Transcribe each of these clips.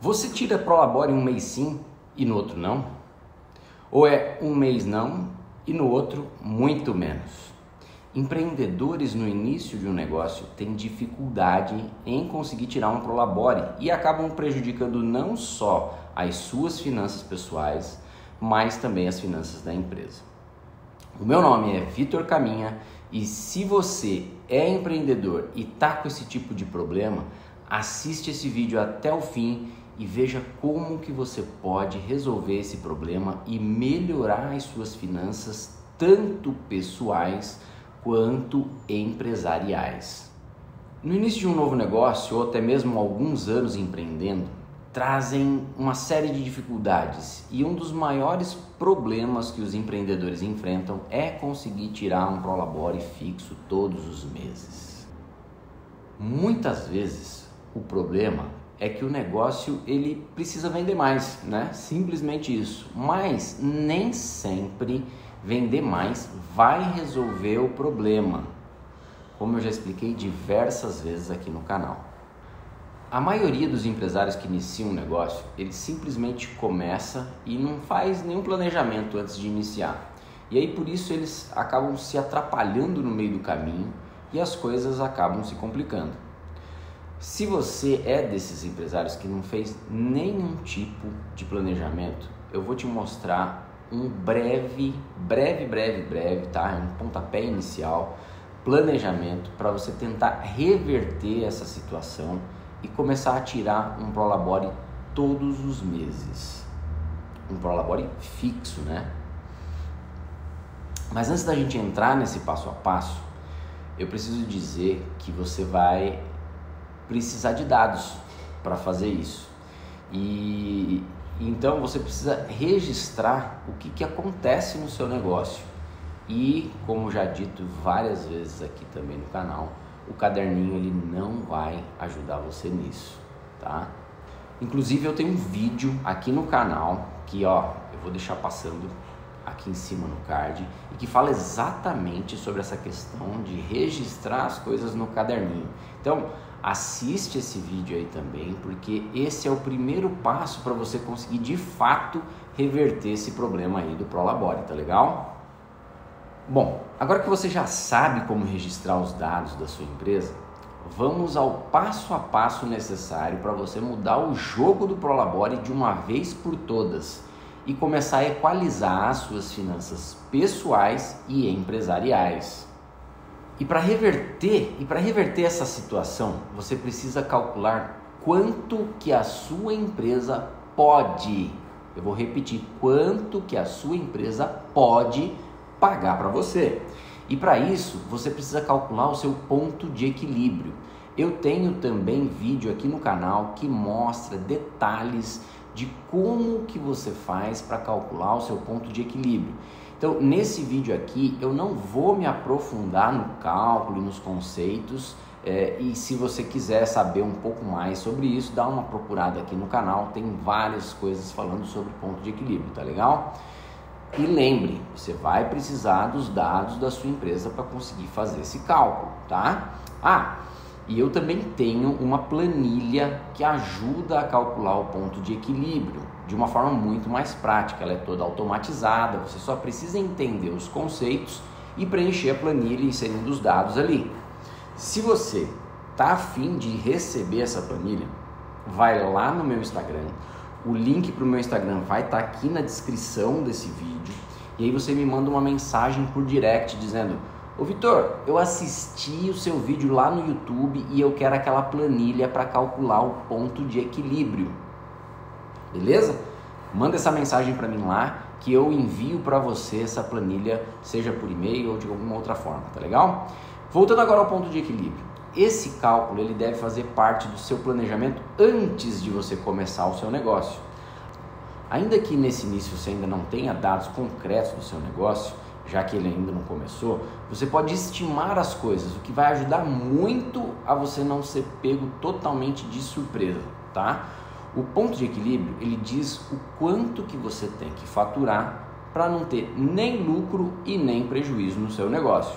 Você tira Prolabore um mês sim e no outro não? Ou é um mês não e no outro muito menos? Empreendedores no início de um negócio têm dificuldade em conseguir tirar um Prolabore e acabam prejudicando não só as suas finanças pessoais, mas também as finanças da empresa. O meu nome é Vitor Caminha e se você é empreendedor e está com esse tipo de problema, assiste esse vídeo até o fim e veja como que você pode resolver esse problema e melhorar as suas finanças, tanto pessoais quanto empresariais. No início de um novo negócio, ou até mesmo alguns anos empreendendo, trazem uma série de dificuldades e um dos maiores problemas que os empreendedores enfrentam é conseguir tirar um Prolabore fixo todos os meses. Muitas vezes o problema é que o negócio ele precisa vender mais, né? Simplesmente isso. Mas nem sempre vender mais vai resolver o problema, como eu já expliquei diversas vezes aqui no canal. A maioria dos empresários que iniciam um negócio, ele simplesmente começa e não faz nenhum planejamento antes de iniciar. E aí por isso eles acabam se atrapalhando no meio do caminho e as coisas acabam se complicando. Se você é desses empresários que não fez nenhum tipo de planejamento, eu vou te mostrar um breve, tá? Um pontapé inicial, planejamento para você tentar reverter essa situação e começar a tirar um Prolabore todos os meses. Um Prolabore fixo, né? Mas antes da gente entrar nesse passo a passo, eu preciso dizer que você vai precisar de dados para fazer isso. E então você precisa registrar o que acontece no seu negócio. E, como já dito várias vezes aqui também no canal, o caderninho ele não vai ajudar você nisso, tá? Inclusive eu tenho um vídeo aqui no canal que eu vou deixar passando aqui em cima no card e que fala exatamente sobre essa questão de registrar as coisas no caderninho. Então assiste esse vídeo aí também, porque esse é o primeiro passo para você conseguir de fato reverter esse problema aí do Prolabore, tá legal? Bom, agora que você já sabe como registrar os dados da sua empresa, vamos ao passo a passo necessário para você mudar o jogo do Prolabore de uma vez por todas e começar a equalizar as suas finanças pessoais e empresariais. E para reverter essa situação, você precisa calcular quanto que a sua empresa pode. Eu vou repetir, quanto que a sua empresa pode pagar para você. E para isso, você precisa calcular o seu ponto de equilíbrio. Eu tenho também vídeo aqui no canal que mostra detalhes de como que você faz para calcular o seu ponto de equilíbrio. Então, nesse vídeo aqui, eu não vou me aprofundar no cálculo e nos conceitos, e se você quiser saber um pouco mais sobre isso, dá uma procurada aqui no canal, tem várias coisas falando sobre ponto de equilíbrio, tá legal? E lembre, você vai precisar dos dados da sua empresa para conseguir fazer esse cálculo, tá? E eu também tenho uma planilha que ajuda a calcular o ponto de equilíbrio de uma forma muito mais prática. Ela é toda automatizada, você só precisa entender os conceitos e preencher a planilha inserindo os dados ali. Se você está afim de receber essa planilha, vai lá no meu Instagram. O link para o meu Instagram vai estar aqui na descrição desse vídeo. E aí você me manda uma mensagem por direct dizendo: ô Vitor, eu assisti o seu vídeo lá no YouTube e eu quero aquela planilha para calcular o ponto de equilíbrio. Beleza? Manda essa mensagem para mim lá que eu envio para você essa planilha, seja por e-mail ou de alguma outra forma, tá legal? Voltando agora ao ponto de equilíbrio. Esse cálculo ele deve fazer parte do seu planejamento antes de você começar o seu negócio. Ainda que nesse início você ainda não tenha dados concretos do seu negócio, já que ele ainda não começou, você pode estimar as coisas, o que vai ajudar muito a você não ser pego totalmente de surpresa, tá? O ponto de equilíbrio, ele diz o quanto que você tem que faturar para não ter nem lucro e nem prejuízo no seu negócio.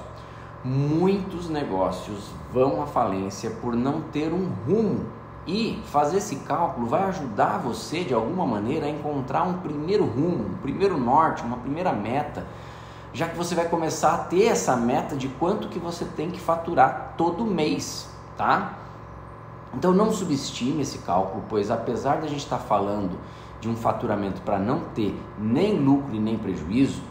Muitos negócios vão à falência por não ter um rumo E fazer esse cálculo vai ajudar você de alguma maneira a encontrar um primeiro rumo, um primeiro norte, uma primeira meta, já que você vai começar a ter essa meta de quanto que você tem que faturar todo mês, tá? Então não subestime esse cálculo, pois apesar de a gente estar falando de um faturamento para não ter nem lucro e nem prejuízo,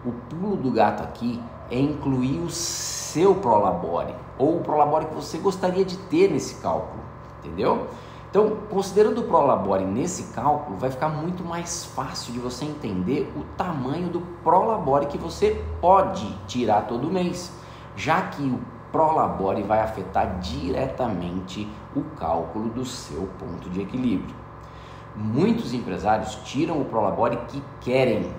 o pulo do gato aqui é incluir o seu Prolabore, ou o Prolabore que você gostaria de ter nesse cálculo, entendeu? Então, considerando o Prolabore nesse cálculo, vai ficar muito mais fácil de você entender o tamanho do Prolabore que você pode tirar todo mês, já que o Prolabore vai afetar diretamente o cálculo do seu ponto de equilíbrio. Muitos empresários tiram o Prolabore que querem.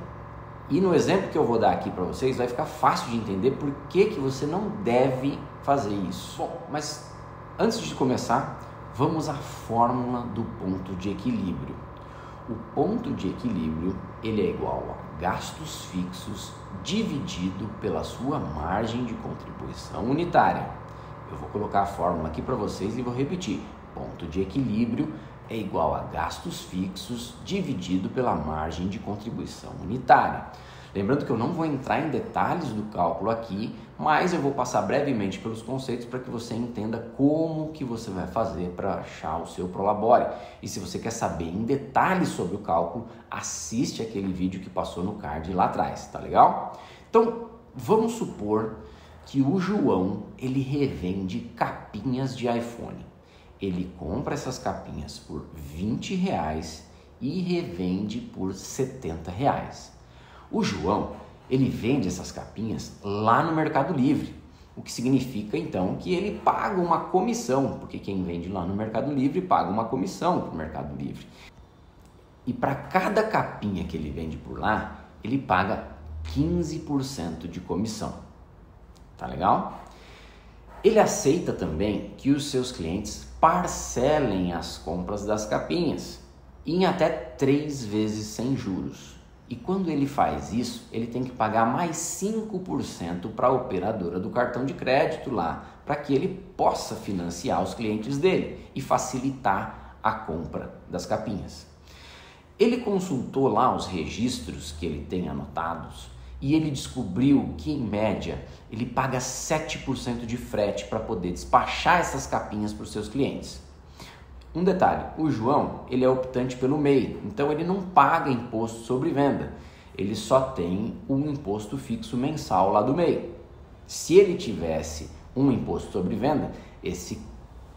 E no exemplo que eu vou dar aqui para vocês, vai ficar fácil de entender por que você não deve fazer isso. Bom, mas antes de começar, vamos à fórmula do ponto de equilíbrio. O ponto de equilíbrio, ele é igual a gastos fixos dividido pela sua margem de contribuição unitária. Eu vou colocar a fórmula aqui para vocês e vou repetir. Ponto de equilíbrio é igual a gastos fixos dividido pela margem de contribuição unitária. Lembrando que eu não vou entrar em detalhes do cálculo aqui, mas eu vou passar brevemente pelos conceitos para que você entenda como que você vai fazer para achar o seu Prolabore. E se você quer saber em detalhes sobre o cálculo, assiste aquele vídeo que passou no card lá atrás, tá legal? Então, vamos supor que o João, ele revende capinhas de iPhone. Ele compra essas capinhas por R$20 e revende por R$70. O João, ele vende essas capinhas lá no Mercado Livre, o que significa então que ele paga uma comissão, porque quem vende lá no Mercado Livre paga uma comissão para o Mercado Livre. E para cada capinha que ele vende por lá, ele paga 15% de comissão. Tá legal? Ele aceita também que os seus clientes parcelem as compras das capinhas em até 3 vezes sem juros. E quando ele faz isso, ele tem que pagar mais 5% para a operadora do cartão de crédito lá, para que ele possa financiar os clientes dele e facilitar a compra das capinhas. Ele consultou lá os registros que ele tem anotados e ele descobriu que, em média, ele paga 7% de frete para poder despachar essas capinhas para os seus clientes. Um detalhe, o João, ele é optante pelo MEI, então ele não paga imposto sobre venda, ele só tem um imposto fixo mensal lá do MEI. Se ele tivesse um imposto sobre venda, esse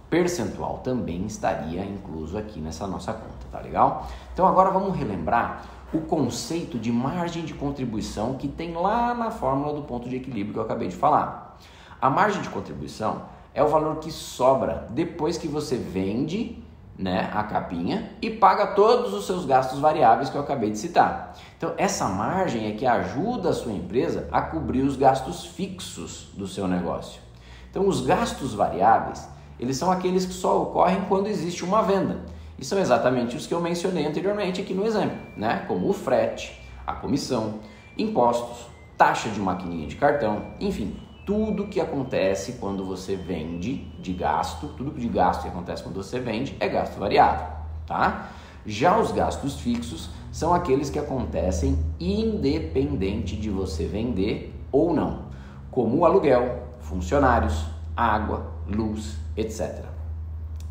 percentual também estaria incluso aqui nessa nossa conta, tá legal? Então agora vamos relembrar o conceito de margem de contribuição que tem lá na fórmula do ponto de equilíbrio que eu acabei de falar. A margem de contribuição é o valor que sobra depois que você vende, né, a capinha e paga todos os seus gastos variáveis que eu acabei de citar. Então essa margem é que ajuda a sua empresa a cobrir os gastos fixos do seu negócio. Então os gastos variáveis, eles são aqueles que só ocorrem quando existe uma venda. E são exatamente os que eu mencionei anteriormente aqui no exemplo, né? Como o frete, a comissão, impostos, taxa de maquininha de cartão, enfim, tudo que acontece quando você vende de gasto, tudo de gasto que acontece quando você vende é gasto variável, tá? Já os gastos fixos são aqueles que acontecem independente de você vender ou não, como o aluguel, funcionários, água, luz, etc.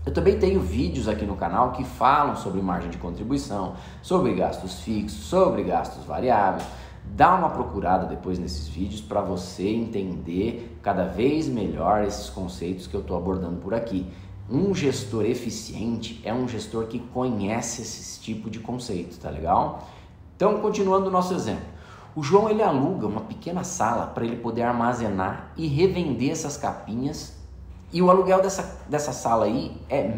Eu também tenho vídeos aqui no canal que falam sobre margem de contribuição, sobre gastos fixos, sobre gastos variáveis. Dá uma procurada depois nesses vídeos para você entender cada vez melhor esses conceitos que eu estou abordando por aqui. Um gestor eficiente é um gestor que conhece esse tipo de conceito, tá legal? Então, continuando o nosso exemplo. O João, ele aluga uma pequena sala para ele poder armazenar e revender essas capinhas. E o aluguel dessa sala aí é R$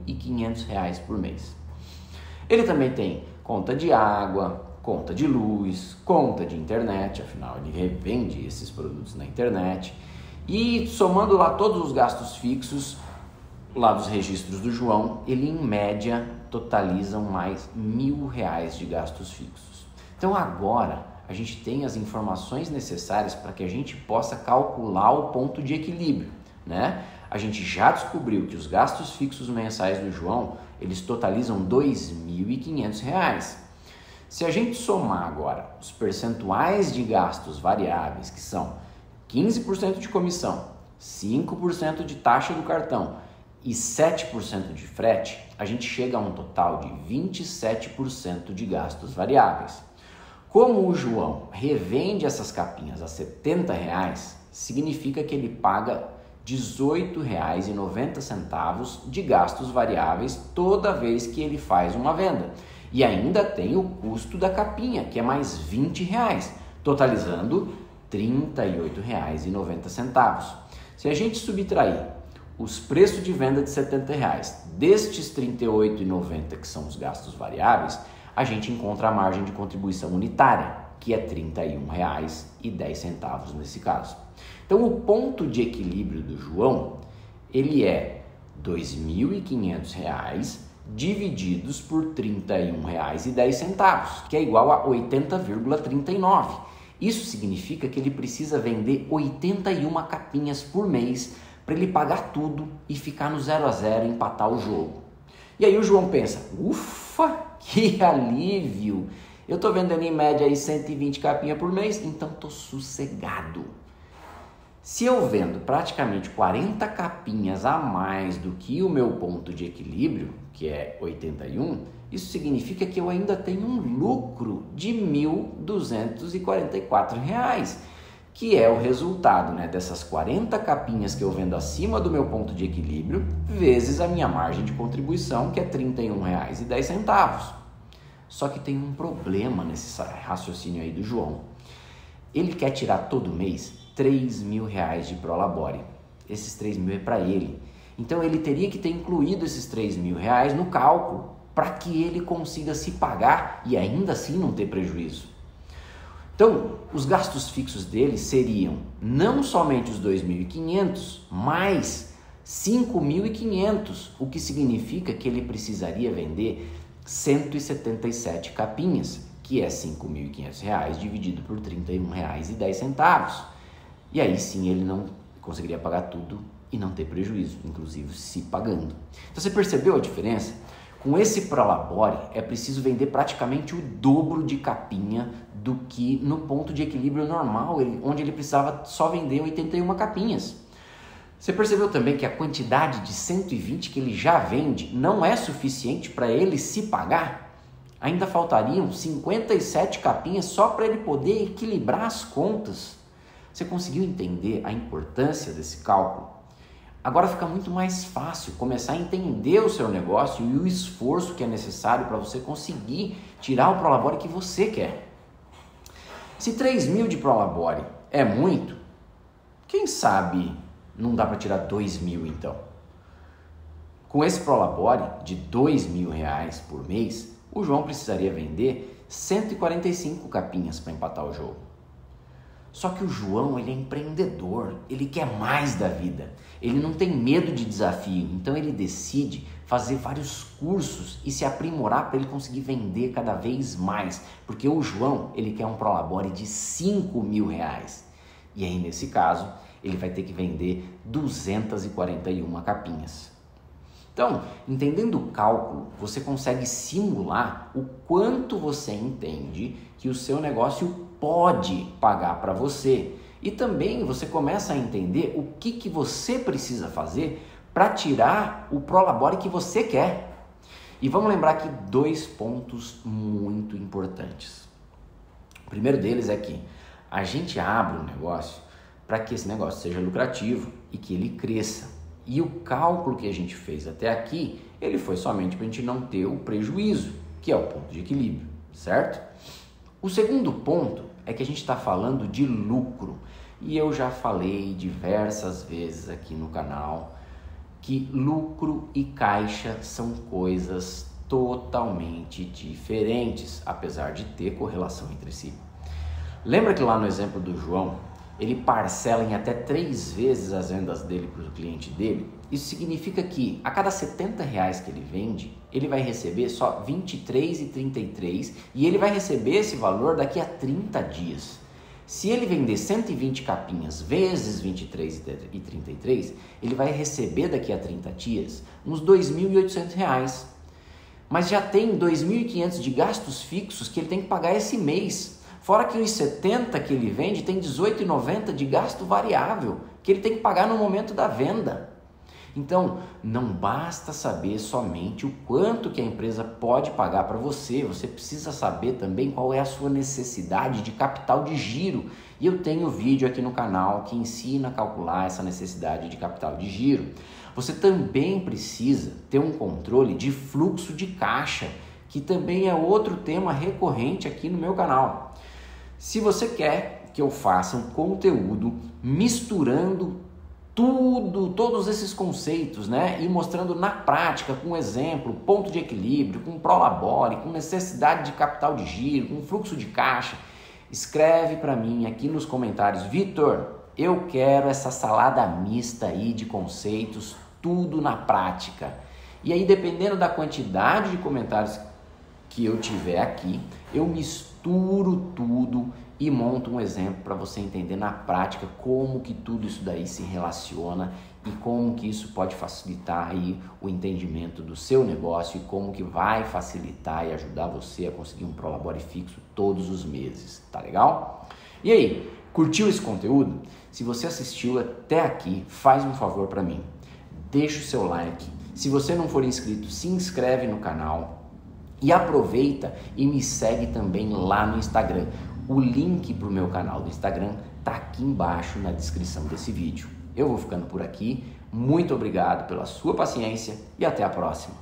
1.500 por mês. Ele também tem conta de água, conta de luz, conta de internet, afinal ele revende esses produtos na internet. E somando lá todos os gastos fixos, lá dos registros do João, ele em média totalizam mais R$ 1.000 de gastos fixos. Então agora a gente tem as informações necessárias para que a gente possa calcular o ponto de equilíbrio, né? a gente já descobriu que os gastos fixos mensais do João, eles totalizam R$ 2.500. Se a gente somar agora os percentuais de gastos variáveis, que são 15% de comissão, 5% de taxa do cartão e 7% de frete, a gente chega a um total de 27% de gastos variáveis. Como o João revende essas capinhas a R$ 70, significa que ele paga R$ 18,90 de gastos variáveis toda vez que ele faz uma venda. E ainda tem o custo da capinha, que é mais R$ 20, totalizando R$ 38,90. Se a gente subtrair os preços de venda de R$ 70 destes R$ 38,90 que são os gastos variáveis, a gente encontra a margem de contribuição unitária, que é R$ 31,10 nesse caso. Então o ponto de equilíbrio do João, ele é R$ 2.500 divididos por R$ 31,10, que é igual a 80,39. Isso significa que ele precisa vender 81 capinhas por mês para ele pagar tudo e ficar no 0 a 0 e empatar o jogo. E aí o João pensa, ufa, que alívio! Eu estou vendendo em média aí 120 capinhas por mês, então estou sossegado. Se eu vendo praticamente 40 capinhas a mais do que o meu ponto de equilíbrio, que é 81, isso significa que eu ainda tenho um lucro de R$ 1.244, que é o resultado, dessas 40 capinhas que eu vendo acima do meu ponto de equilíbrio, vezes a minha margem de contribuição, que é R$ 31,10. Só que tem um problema nesse raciocínio aí do João. Ele quer tirar todo mês R$ 3.000 de Prolabore. Esses 3.000 é para ele. Então ele teria que ter incluído esses R$ 3.000 no cálculo para que ele consiga se pagar e ainda assim não ter prejuízo. Então, os gastos fixos dele seriam não somente os 2.500, mas 5.500, o que significa que ele precisaria vender 177 capinhas, que é R$ 5.500 dividido por R$ 31,10. E aí sim ele não conseguiria pagar tudo e não ter prejuízo, inclusive se pagando. Então você percebeu a diferença? Com esse Prolabore é preciso vender praticamente o dobro de capinha do que no ponto de equilíbrio normal, onde ele precisava só vender 81 capinhas. Você percebeu também que a quantidade de 120 que ele já vende não é suficiente para ele se pagar? Ainda faltariam 57 capinhas só para ele poder equilibrar as contas. Você conseguiu entender a importância desse cálculo? Agora fica muito mais fácil começar a entender o seu negócio e o esforço que é necessário para você conseguir tirar o Prolabore que você quer. Se 3.000 de Prolabore é muito, quem sabe não dá para tirar 2.000 então? Com esse Prolabore de R$ 2.000 por mês, o João precisaria vender 145 capinhas para empatar o jogo. Só que o João, ele é empreendedor, ele quer mais da vida, ele não tem medo de desafio, então ele decide fazer vários cursos e se aprimorar para ele conseguir vender cada vez mais, porque o João, ele quer um Prolabore de R$ 5.000, e aí nesse caso, ele vai ter que vender 241 capinhas. Então, entendendo o cálculo, você consegue simular o quanto você entende que o seu negócio pode pagar para você. E também você começa a entender o que você precisa fazer para tirar o Prolabore que você quer. E vamos lembrar aqui 2 pontos muito importantes. O primeiro deles é que a gente abre um negócio para que esse negócio seja lucrativo e que ele cresça. E o cálculo que a gente fez até aqui, ele foi somente para a gente não ter o prejuízo, que é o ponto de equilíbrio, certo? O segundo ponto é que a gente está falando de lucro. E eu já falei diversas vezes aqui no canal que lucro e caixa são coisas totalmente diferentes, apesar de ter correlação entre si. Lembra que lá no exemplo do João, ele parcela em até 3 vezes as vendas dele para o cliente dele? Isso significa que a cada R$ 70 que ele vende, ele vai receber só R$ 23,33 e ele vai receber esse valor daqui a 30 dias. Se ele vender 120 capinhas vezes 23 e 33, ele vai receber daqui a 30 dias uns R$ 2.800. Mas já tem R$ 2.500 de gastos fixos que ele tem que pagar esse mês. Fora que os 70 que ele vende tem R$ 18,90 de gasto variável que ele tem que pagar no momento da venda. Então, não basta saber somente o quanto que a empresa pode pagar para você, você precisa saber também qual é a sua necessidade de capital de giro. E eu tenho vídeo aqui no canal que ensina a calcular essa necessidade de capital de giro. Você também precisa ter um controle de fluxo de caixa, que também é outro tema recorrente aqui no meu canal. Se você quer que eu faça um conteúdo misturando todos esses conceitos, né? E mostrando na prática, com exemplo, ponto de equilíbrio, com prolabore, com necessidade de capital de giro, com fluxo de caixa, escreve para mim aqui nos comentários: Vitor, eu quero essa salada mista aí de conceitos, tudo na prática. E aí, dependendo da quantidade de comentários que eu tiver aqui, eu misturo tudo e monto um exemplo para você entender na prática como que tudo isso daí se relaciona e como que isso pode facilitar aí o entendimento do seu negócio e como que vai facilitar e ajudar você a conseguir um prolabore fixo todos os meses, tá legal? E aí, curtiu esse conteúdo? Se você assistiu até aqui, faz um favor para mim, deixa o seu like. Se você não for inscrito, se inscreve no canal e aproveita e me segue também lá no Instagram. O link para o meu canal do Instagram está aqui embaixo na descrição desse vídeo. Eu vou ficando por aqui. Muito obrigado pela sua paciência e até a próxima.